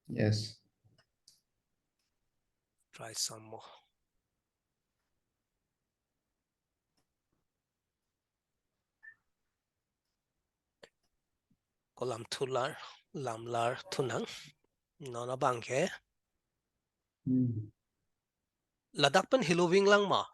Yes. Try some more. Có làm thular, Lamlar thunang. Nó bằng cái. Ladak pen hiluving lang ma.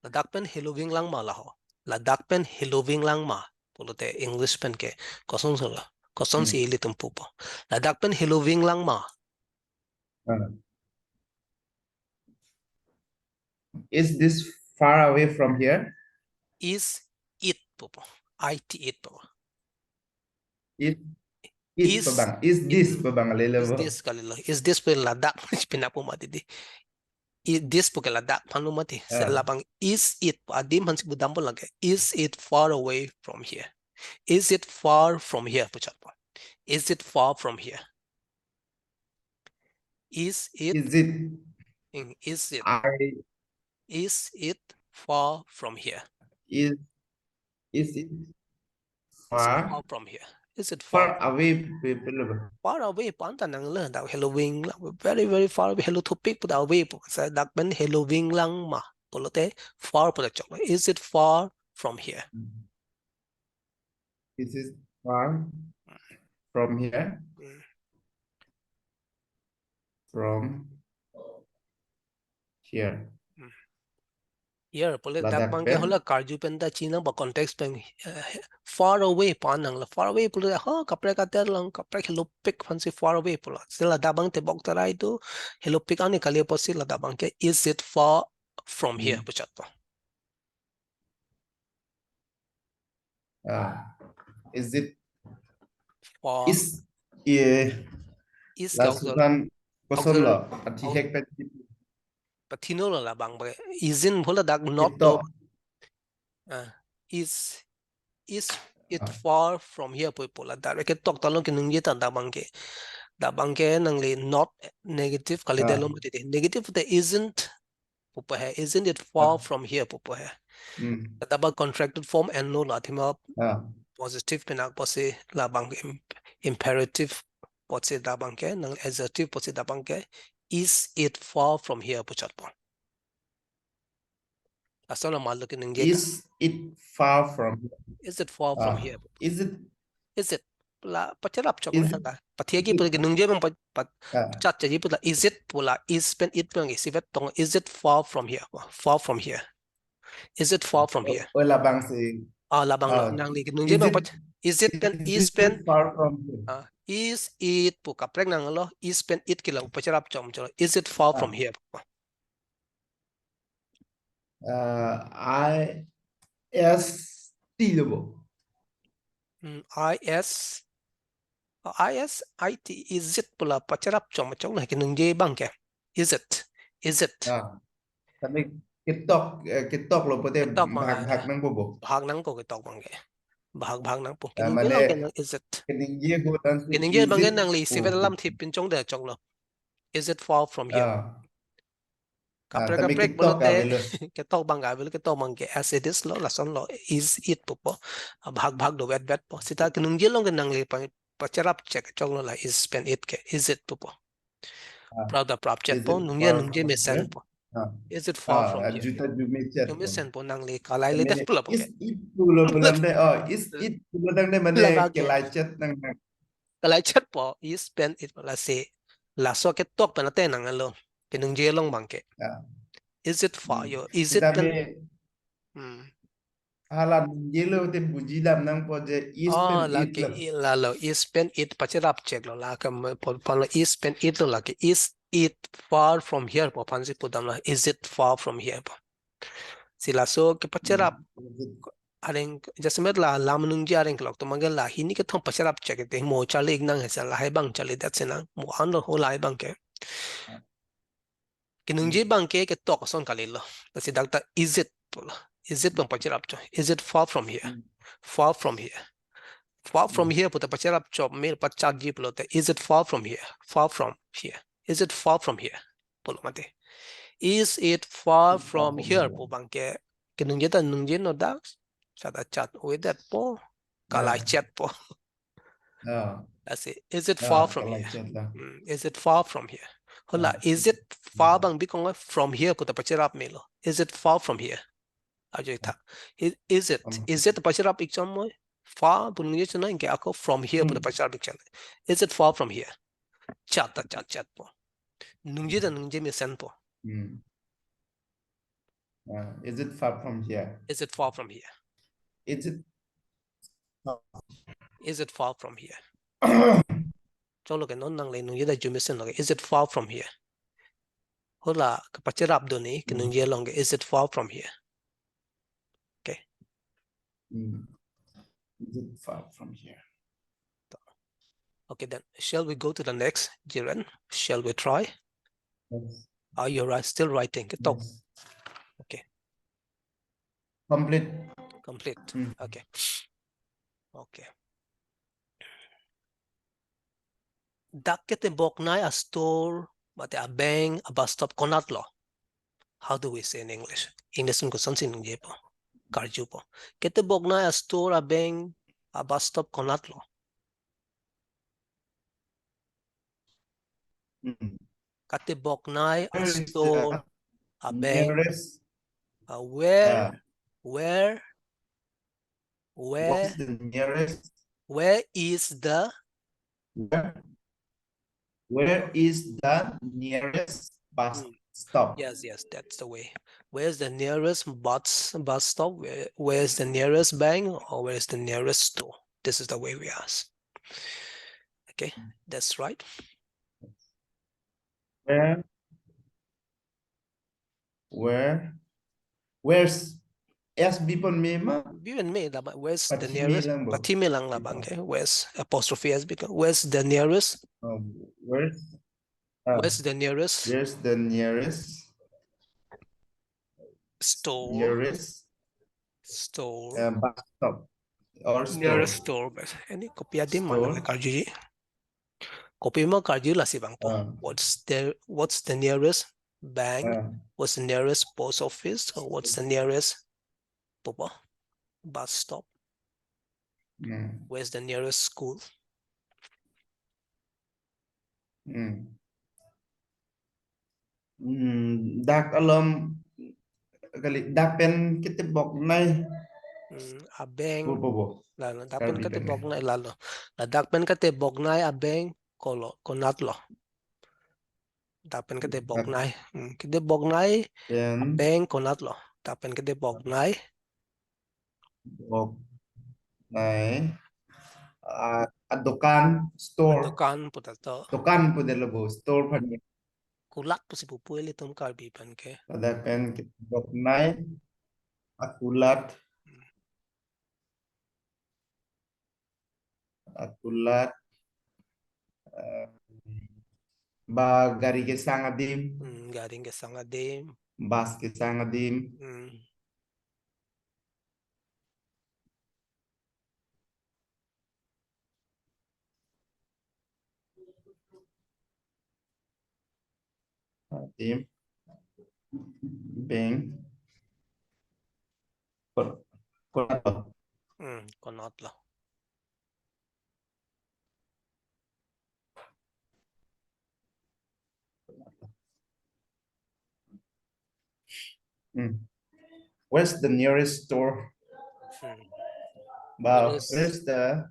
Ladak pen hiluving lang ma laho. Ladak pen hiluving lang ma. Pulutte English pen ke. Kosong sila. Kosong si ili tumpupo. Ladak pen hiluving lang ma. Is this far away from here? Is it pupo. It it pupo. Is Is Is this babang is level? this kalilo. Is this pe ladak pinapo matidi. This po ladak panumati. Sa labang is it adim hansi budampo lagi. Is it far away from here? Is it far from here? Is it far from here? Is it? Is it? Is it? I. Is it far from here? Is it far? Far from here? Is it Far far? away? Far away. Panta nang le daw Halloween lang. Very very far away. Hello topic po daw away po. Sa dakben Halloween lang ma. Polote far po chok. Is it far from here? Is it far from here? From here. Here, pole dakbang ke hola karju penda China ba context pen far away panang la far away pole ha kapre ka ter lang kapre hello pick fancy far away pula sila dabang te bok tarai tu hello pick ani kali posi la dabang ke is it far from here puchat pa Is it far is lasukan koson lo ati hek patino la bang ba isin pula dak not do is it far from here pula da ke tok talong ke nung yeta dabang ke nang le not negative kali delo mati negative the isn't pupa hai isn't it far from here pupa hai taba contracted form and no la thima positive penak pose la bang imperative pose da bang ke nang adjective pose da bang ke is it far from here puchat pa asala mal ke nang is it far from here? Is it far from here? Is it la pacharap chok na ka pathiagi pula nung je bang chat chaji pula is it pula is pen it pang isivet tong is it far from here is it far from here labang si labang lo nang li nung je bang is it pen is pen far from here? is it pu kaprek nang lo is pen it kila pacharap chom cholo is it far from here I S T double. ISIT is it pula pacharap chom chong na kinung je bang ke is it Tapi kitok lo putih bahag nang bobo. Bahag nang ko kitok bang ke bahag nang po Male kinung je lang ke is it kining ye go dan kinung je bang ke nang li sivet lam thip pin chong de chong lo is it far from here kaprek bolote ketok bang ga ketok bang ke as it is lo la son lo is it po bahag do vet po sita kinung je long ke nang li pacharap check chong lo la is pen it ke is it po pravda prap chat po nung je me sen po is it far from here juta jumeset me sen po nang li kalai le det pula po is it pulo bulan de is it bulan de mane kelacet nang kalai chat po is pen it la se la so ke tok pa na te nang lo kinung je long bang ke is it far yo is it pen halam yellow te bujidam nang po je is pen it la lo is pen it pacharap check lo la kam pa lo is pen it lo la ke is it far from here po pansi po dam la is it far from here po sila so ke pacharap areng jasmet la lam nung ji areng klok to magal la hini ke thong pacharap check te mo chale nang he sa la hai bang chale dat se nang mo an lo ho lai bang ke kinung ji bang ke tok son kalilo la si dakta is it po is it bang pacharap cho is it far from here far from here far from here puta pacharap chop mail pachat ji plote is it far from here is it far from here polo mate is it far from here po bangke kinung jeta nung je no da chata chat with that po kalai chat po That's it. Is it far from here? Kelachet lah. Is it far from here? Hola, is it far bang bikong from here puta pachirap milo? Is it far from here? Ajo ita. Is it pachirap ikcham mo? Far bunye chuna inke ako from here puta pachirap ikcham. Is it far from here? Chat po. Nungje da nungje mi sen po. Is it far from here? Is it far from here? Is it Is it far from here? Cholo ke non nang le nungye da jumi sen is it far from here? Hola, kapachirap do ni ke nungye long is it far from here? Okay. Is it far from here? Okay, then shall we go to the next, Jiren? Shall we try? Yes. Are you still writing? Yes. Okay. Complete. Okay. Okay. Dakete boknai a store, but a bank, a bus stop, konatlo. How do we say in English? English ko sansin ng jepo. Karju po. Kete boknai a store, a bank, a bus stop, konatlo. Kate boknai a store, a bank. Nearest. Where? What is the nearest? Where is the? Where is the nearest bus stop? Yes, that's the way. Where's the nearest bus stop? Where's the nearest bank, or where's the nearest store? This is the way we ask. Okay, that's right. Where's SB pun memang? Even me, where's the nearest? Patimi lang la bang. Where's apostrophe SB? Where's the nearest? Where's the nearest? Where's the nearest store? Nearest store. Bus stop or nearest store. Any copy adi mana karji? Copy mo karji la si bang po. What's the nearest bank? What's the nearest post office? Or what's the nearest bus stop? Where's the nearest school? Dak alam kali dapen kita bok nai abeng lalo dapen kate bok nai lalo la dapen kate bok nai abeng konatlo dapen kate bok nai kite bok nai abeng konatlo dapen kate bok nai dukan store dukan putato dukan pun lebo store pan kulak po si pupueli tom Karbi pan ke dapen kita bok nai akulat ba gari ke sangadim garing ke sangadim bas ke sangadim tim beng konatlo Where's the nearest store? Where's the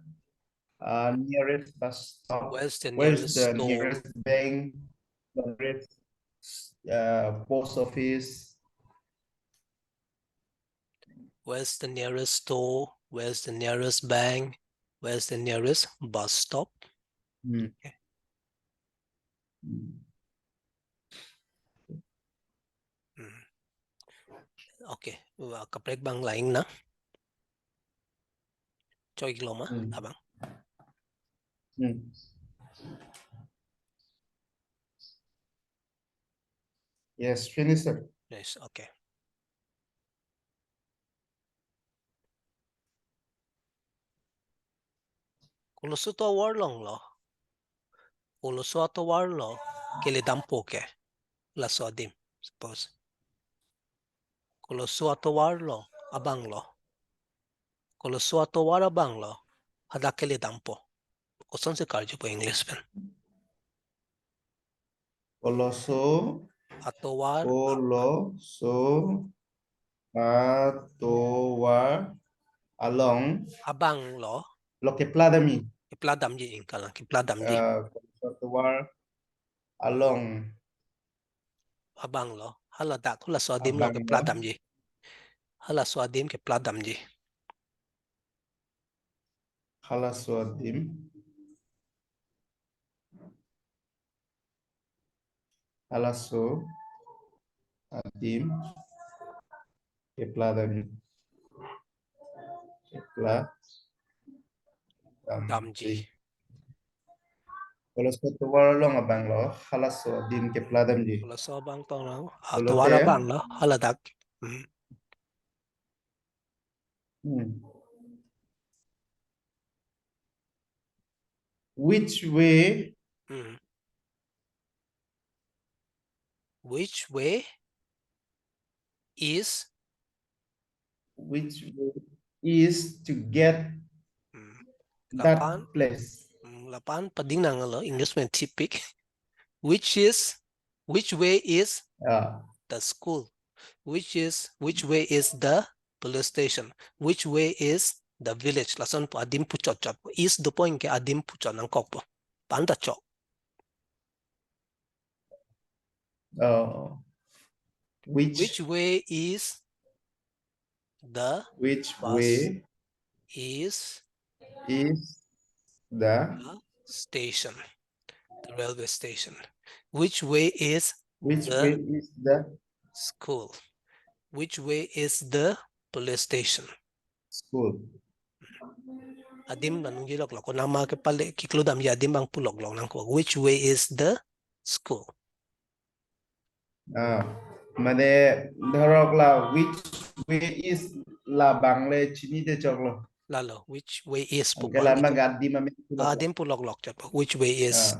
nearest bus stop? Where's the Where's nearest the store? nearest bank? The nearest post office? Where's the nearest store? Where's the nearest bank? Where's the nearest bus stop? Okay. Okay, kaprek bang laing na. Cho igloma, abang. Yes, finish it. Yes, okay. Kulusu to warlong lo. Kulusu to warlo. Kilidampo ke. Laso adim, suppose. Kulusu to warlo. Abang lo. Kulusu to warabang lo. Hada kilidampo. Kosan se karjo po English pen. Koloso. Atowar Koloso. Atowar. Along. abang lo. Lo que pladami. Kipladam ji ingkalang kipladam ji. Koloso atowar. Along. Abang lo. Hala dak hula swadim lo Abang lo. kipladam ji. Hala swadim kipladam ji. Hala swadim. Hala so. Adim. Kepladami. Damji. Kalau satu waralong abang lo, halas so dim ke pladam ji. Hula so abang to lo. Kalau Atowar te, abang lo. Hala dak. Which way? Which way is? Which way is to get that place? Lapan pading nang lo English man typic. Which way is the school? Which way is the police station? Which way is the village? Lason po adim pu chot chot. Is the point ke adim pu chot nang kok po. Panda chok. Which way is the Which bus way is the station? The railway station. Which way is the school? Which way is the police station? School. Adim nanung jilok lo ko nama ke pale kikludam ya adim bang pulok lo nang ko. Which way is the school? Mane dharok la which way is la bangle chini de choklo. Lalo, which way is Angkala na gadi mame adim pulok lok chap. Which way is?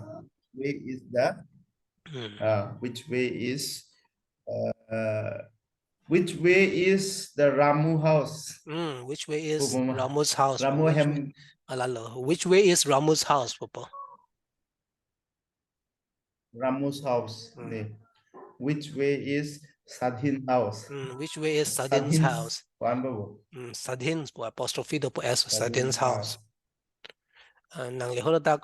Way is the which way is which way is the Ramu house? Which way is Ramu's house? Ramu hem. Lalo, which way is Ramu's house, Popo? Ramu's house. Which way is Sadhin house? Which way is Sadin's house? Sadhin's po apostrophe do po s Sadin's house. Nang lihola dak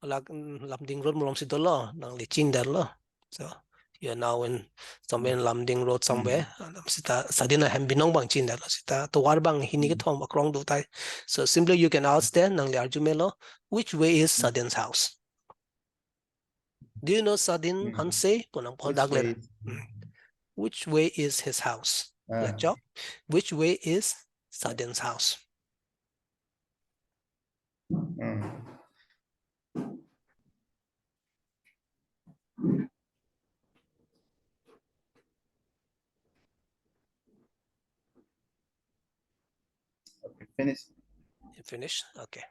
Lamding Road mulong si dolo nang lichin dar lo. So you're now in somewhere in Lamding Road somewhere. Sita Sadina hem binong bang chin dar lo. Sita to war bang hini ke thong akrong do tai. So simply you can ask there nang li arjumelo, which way is Sadin's house? Do you know Sadin Hanse? Punang po dagler. Which way is his house? Which way is Sadin's house? Okay, finish. You finished? Okay.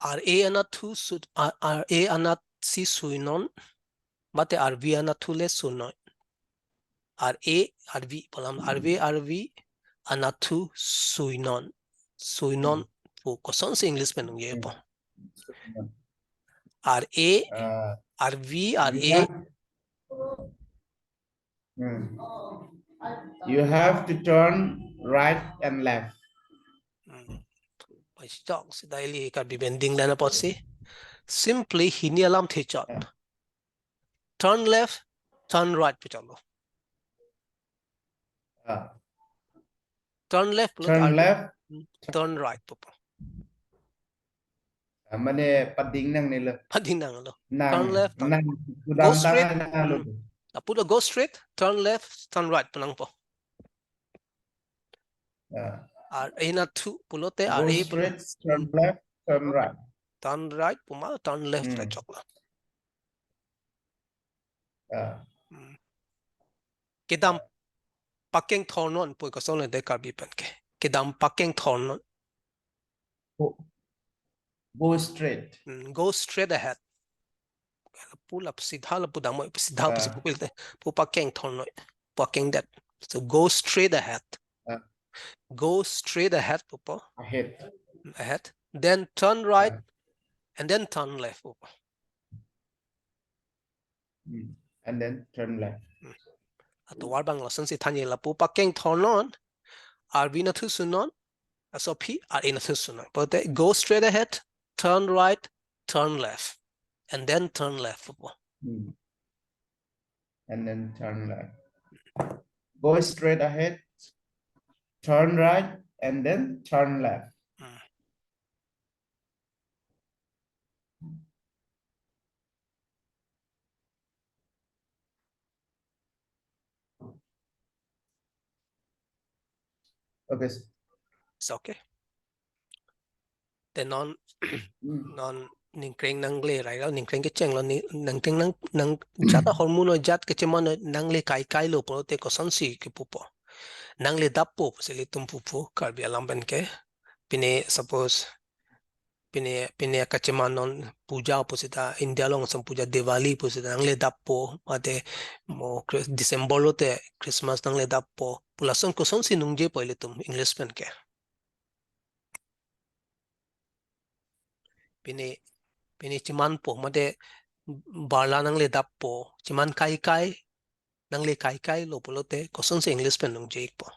Are A ana tu are A ana si suinon, mate are V ana tu le suinon. Are A are V palam are V ana tu suinon. Suinon po koson sa English men nung po. Are A are V are A. You have to turn right and left. Dahil Karbi bending na po si. Simply hini alam thechot. Turn left, turn right po chalo. Turn left, turn left, turn right po. Mane pading nang nila. Pading nang lo. Turn left, go straight. Go straight, turn left, turn right po nang po. Ina tu pulote go straight, turn left, turn right. Turn right puma, turn left na chokla. Kedam paking thornon po ko sone de Karbi pen ke. Kedam paking thornon. Go straight. Go straight ahead. Pull up sidha la pudang mo sidha pa si pupil te. Pu paking thornon. Paking that. So go straight ahead. go straight ahead po, ahead. ahead, then turn right and then turn left po. And then turn left. Ato war bang lesson si tanya la po pakeng turn on arbi na thu sunon so p are in thu sunon but they go straight ahead, turn right, turn left, and then turn left po. And then turn left. Go straight ahead, turn right, and then turn left. Okay. It's okay. Then non ning kreng nang le rai lo ning kreng ke cheng lo nang kreng nang jat hormone jat ke chema nang le kai lo po te ko san si ke pu po nang le dap po se le tum pu karbi alam ben ke pine suppose pine ka chema non puja po se ta india long sam puja diwali po se nang le dap po ate mo december lo te christmas nang le dap po pulason ko san si nung je po le tum english pen ke pini chiman po made barla nang le dap po chiman kai nang le kai lo polote koson se english pen nung jik po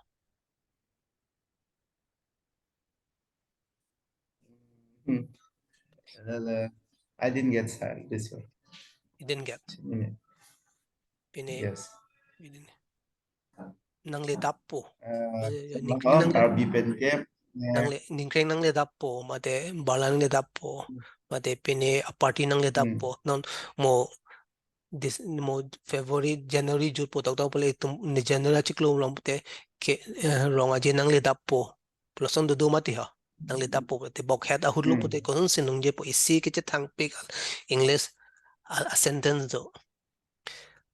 I didn't get this one. you didn't get pini Yes. nang le dap po Nang Karbi pen ke nang le ningkreng nang le dap po mate barla nang le dap po mate pini a party nang le dap po non mo this mo February January June po taw pala itum ni January chiklo lang puti ke ronga je nang le dap po plus on do mati ha nang le dap po te bok head a hudlo puti ko sinung je po isi ke thang pik English a sentence do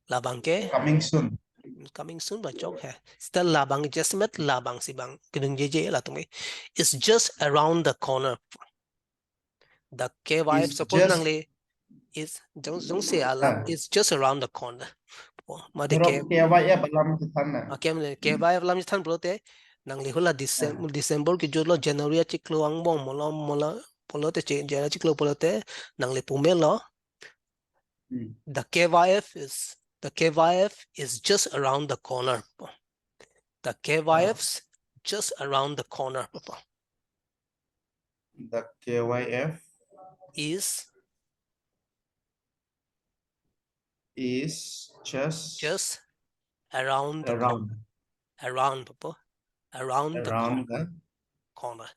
labang ke coming soon ba chok hai still labang just met labang si bang kinung je la tung it's just around the corner the KY suppose nang le is don't say alam it's just around the corner made ke ke vai lam than prote nang li hula December ki jolo January chiklo ang bong mola polote che jara chiklo polote nang li pumelo the KYF is just around the corner the KYF's just around the corner the KYF is just around the corner around papa around the corner corner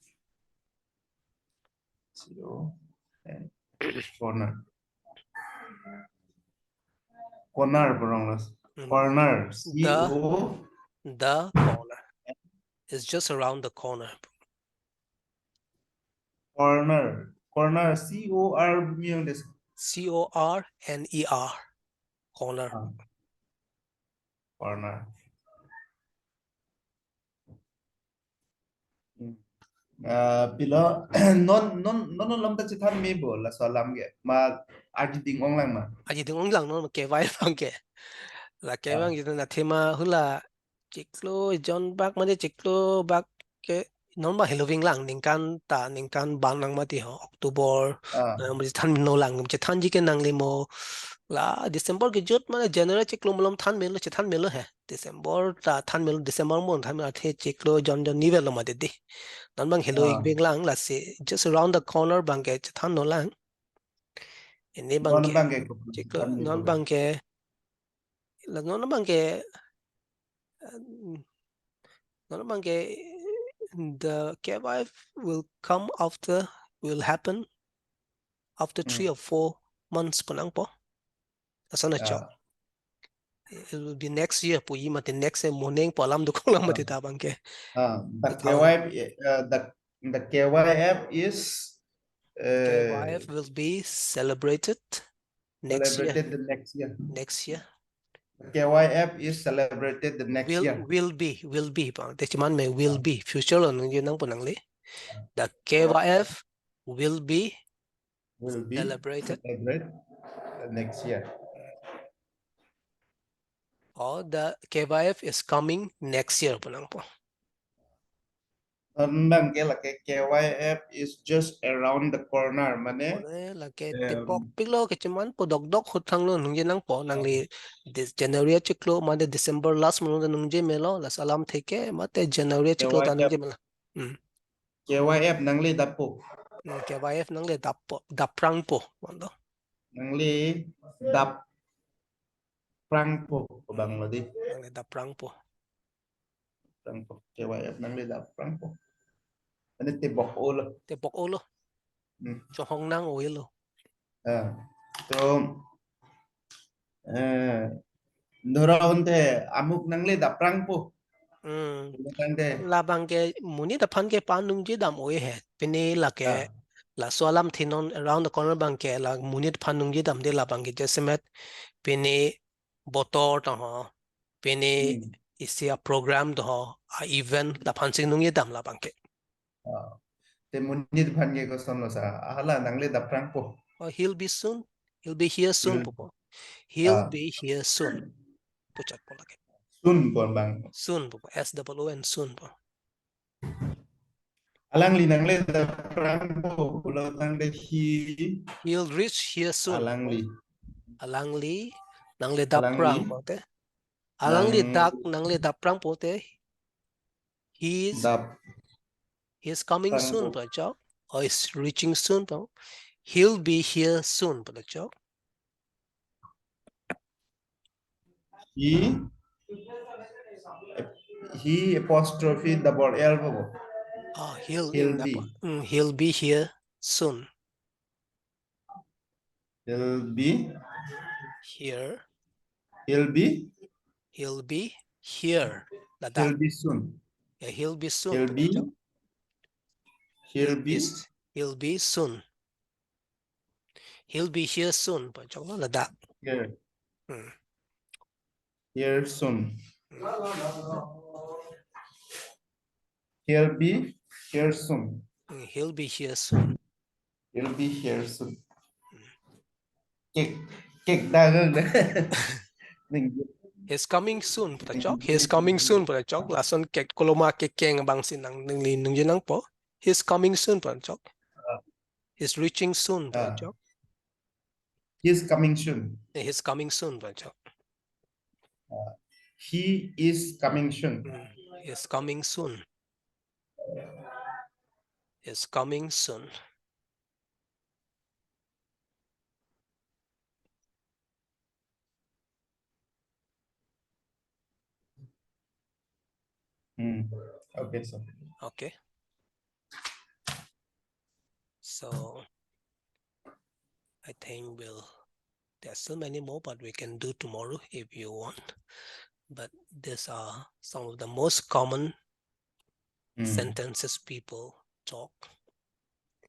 corner the corner is just around the corner corner CORNER corner corner bilo non lam ta chithan me bol la salam ge ma aji ding ong lang ma aji ding ong lang no ke vai bang ke la ke bang itu na thema hula chiklo John bak mane chiklo bak ke non ba Halloween lang ningkan ban lang mati ho October mo than no lang che than ji ke nang le mo la December ke jut mane January chiklo molom than melo che than melo he December ta than melo December mon than ma the chiklo John ni velo ma de di non bang Halloween lang la se just around the corner bang ke che than no lang ini bang ke chiklo non bang ke la non bang ke the KY will happen after 3 or 4 months panang po asana chok it will be next year po yima the next year morning po alam do ko lang mati tabang ke the KYF is KYF will be celebrated next year the next year. KYF is celebrated the next year. Will be bang te chiman me will be future lo nung yun ang punang li the KYF will be celebrated the next year. Or the KYF is coming next year punang po Thon bang cái là cái KYF is just around the corner mane Ore là cái tepok pilo cái cuman po dog dog hut thang lo nung je nang po nang li this January chiklo ma de December last month nung je melo la salam theke ma te January chiklo ta nung je melo KYF nang li dapu cái bài nang le đập prang po đó nang li dap prang po bang lo di nang le đập prang po prang po KYF nang li dap prang po ane tibok ulo tepok olo cho hong nang oi lo so ধরা হতে আমুক নাংলে দাপ্রাং পো নাংতে là bằng cái muốn đi tập hắn cái pan nung chỉ đam oi hết bên này là cái là số làm thì non around the corner bằng cái là muốn đi pan nung chỉ đam de là bằng cái just met bên này botol đó ha bên này isia program đó ha event là pan sinh nung chỉ đam là bằng cái te munit phan ge ko son lo sa ahala nangle daprang po he'll be soon he'll be here soon popo he'll be here soon puchat po lagi sun pon bang soon popo SOON soon po alang li nangle daprang po lo tangde hi he'll reach here soon alang li nang le dap alang li prang po te alang li dak nang le dap prang po te dap he's coming prang soon po po chok or is reaching soon po he'll be here soon po chok hi hi apostrophe double l po he'll be he'll be here soon he'll be here he'll be he'll be here là dak he'll be soon yeah, he'll be soon he'll po be chok he'll be he'll be soon he'll be here soon po chok nó là dak here here soon he'll be here soon he'll be here soon he'll be here soon kịch đa hơn đấy mình he's coming soon po chok he's coming soon po chok la son kek koloma ke keng bang sin nang ning nung jinang po he's coming soon po chok he's reaching soon po chok he's coming soon he's coming soon po chok he is coming soon he's coming soon he's coming soon okay so okay so I think there's so many more but we can do tomorrow if you want but these are some of the most common sentences people talk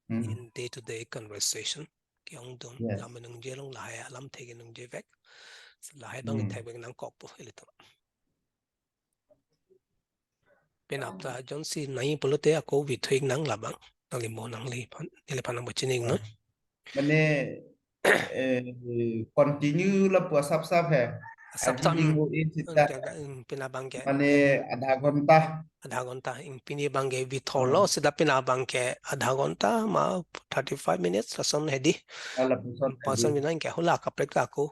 in day-to-day conversation cái ông don làm mình nung je long lại làm thế cái nung je vek lại bằng cái thay bằng năng cọp po ile to bên áp ta John si nãy bolo te ako vi thuig nang labang nang li mo nang li pan ile pan nang bachining no mane continue la po sap sap hai sắp sắp reading wo in sita pinabang ke mane आधा घंटा इन पिनी बांगे विथोलो सिदा पिना बांगे आधा घंटा मा 35 minutes lason hedi ala puson pasan bina ke hula ka prek ko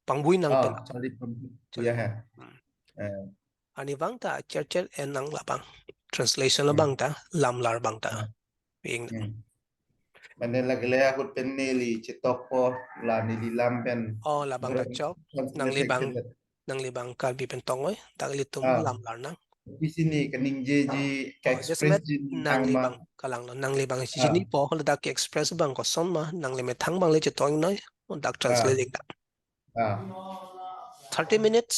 pangbui nang pena sorry ya hai ani bang ta cher en nang la bang translation la bang ta lamlar bang ta ing mane lagle akut pen neli chitok po la ni dilam pen la bang ta chok nang li bang Karbi pen tong oi ta li tum lamlar nang di sini kening jeji ka just express met jin nang li ma bang kalang nang li bang chini po hol da ke express bang ko son ma nang li me thang bang le che toing noi on dak translate da 30 minutes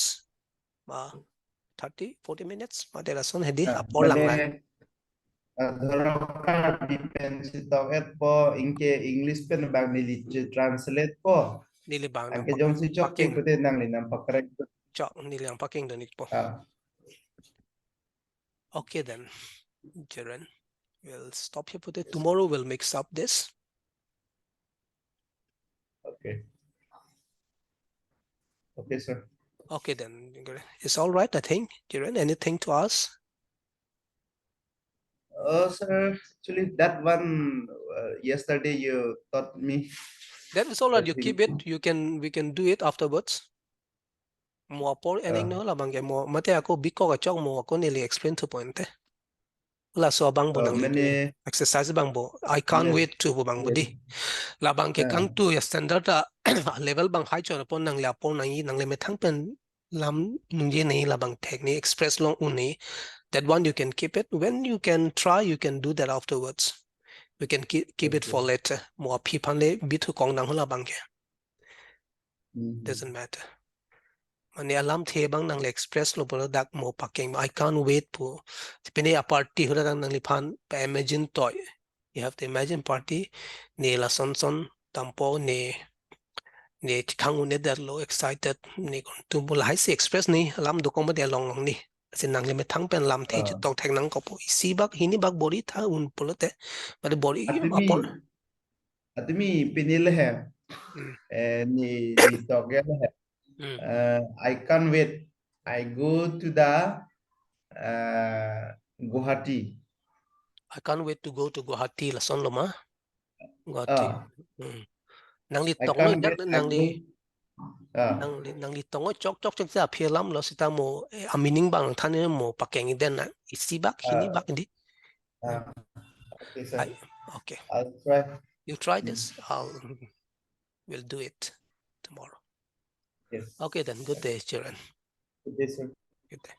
30-40 minutes ma de rason hedi apor lang lang ধরো ডিপেন্স তো এত পো ইনকে English পেন bang ni translate po nili bang nang angke jong si chok parking pute nang ni nam pakrek chok nili ang parking do nit po okay then Jaren we'll stop here put it tomorrow we'll mix up this okay sir okay then it's all right I think Jaren anything to ask Sir, actually that one yesterday you taught me. That is all right. The You keep thing. it. We can do it afterwards. Mo por ening no la bangke mo mate ako biko ka chok mo ako nili explain to point. La so bang bo nang lidu Many exercise bang bo. I can't yes, wait to bo bang bo yes. di. La bangke kang tu ya standard level bang high chon pon nang la pon nang yi nang le me thang pen lam nung ye nei la bang technique express long uni. That one you can keep it. When you can try, you can do that afterwards. We can keep it for Okay. later. Mo pi pan le bit to kong nang la bangke. Mhm. Doesn't matter. Mani alam the bang nang le express lo polo dak mo paking. I can't wait po. Tipene a party hura nang lipan pa imagine toy. You have to imagine party ni la son tampo ni kang une der lo excited ni kon tumbul hai si express ni alam do kong ba de long ni. Sin nang le me thang pen lam the Uh, chutong thang nang ko po. Si bak hini bak body tha un polo te. But the body apol. Atimi pinil hai. Mm, Ni talk hai. mm. I can't wait. I go to the Guwahati. I can't wait to go to Guwahati la son lo ma. Guwahati. Uh, Mm. Nang li I tong lo can't wait. I nang li go. nang li tong chok chok chok sa phia lam lo sita mo amining bang than ne mo pakeng den na isi bak hini bak di. Okay, sir. Okay. I'll try. You try this. We'll do it tomorrow. Yes. Okay then. Good day, children. Good day, sir. Good day.